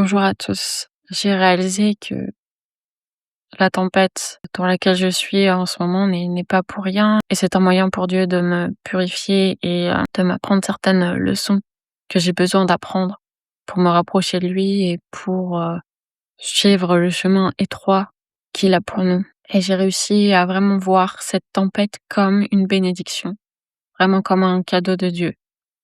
Bonjour à tous. J'ai réalisé que la tempête dans laquelle je suis en ce moment n'est pas pour rien et c'est un moyen pour Dieu de me purifier et de m'apprendre certaines leçons que j'ai besoin d'apprendre pour me rapprocher de lui et pour suivre le chemin étroit qu'il a pour nous. Et j'ai réussi à vraiment voir cette tempête comme une bénédiction, vraiment comme un cadeau de Dieu.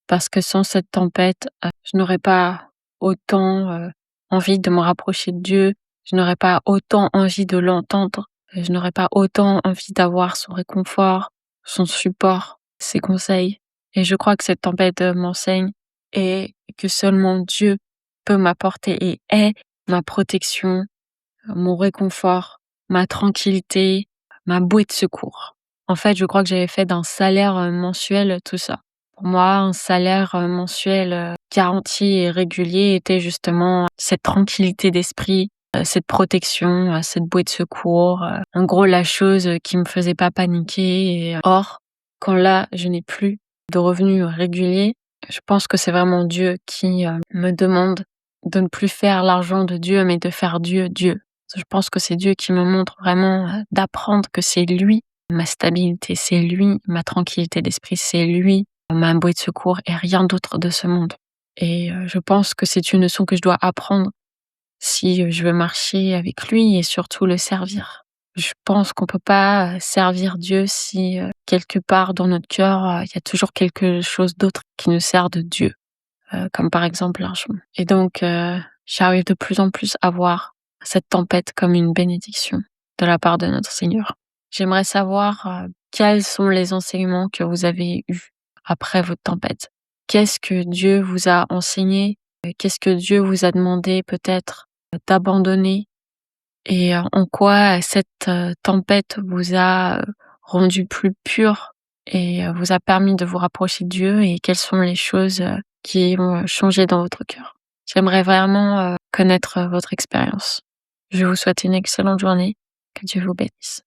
Parce que sans cette tempête, je n'aurais pas autant, envie de me rapprocher de Dieu, je n'aurais pas autant envie de l'entendre, je n'aurais pas autant envie d'avoir son réconfort, son support, ses conseils. Et je crois que cette tempête, m'enseigne et que seulement Dieu peut m'apporter et est ma protection, mon réconfort, ma tranquillité, ma bouée de secours. En fait, je crois que j'avais fait d'un salaire, mensuel tout ça. Pour moi, un salaire, mensuel, garanti et régulier était justement cette tranquillité d'esprit, cette protection, cette bouée de secours, en gros la chose, qui me faisait pas paniquer or, quand là, je n'ai plus de revenus réguliers, je pense que c'est vraiment Dieu qui, me demande de ne plus faire l'argent de Dieu, mais de faire Dieu, Dieu. Je pense que c'est Dieu qui me montre vraiment, d'apprendre que c'est lui ma stabilité, c'est lui ma tranquillité d'esprit, c'est lui ma bouée de secours et rien d'autre de ce monde. Et je pense que c'est une leçon que je dois apprendre si, je veux marcher avec lui et surtout le servir. Je pense qu'on peut pas, servir Dieu si, quelque part dans notre cœur, il y a toujours quelque chose d'autre qui nous sert de Dieu, comme par exemple l'argent. Et donc, j'arrive de plus en plus à voir cette tempête comme une bénédiction de la part de notre Seigneur. J'aimerais savoir, quels sont les enseignements que vous avez eus après votre tempête? Qu'est-ce que Dieu vous a enseigné? Qu'est-ce que Dieu vous a demandé peut-être, d'abandonner? Et en quoi cette, tempête vous a, rendu plus pur et vous a permis de vous rapprocher de Dieu et quelles sont les choses, qui ont, changé dans votre cœur? J'aimerais vraiment, connaître, votre expérience. Je vous souhaite une excellente journée. Que Dieu vous bénisse.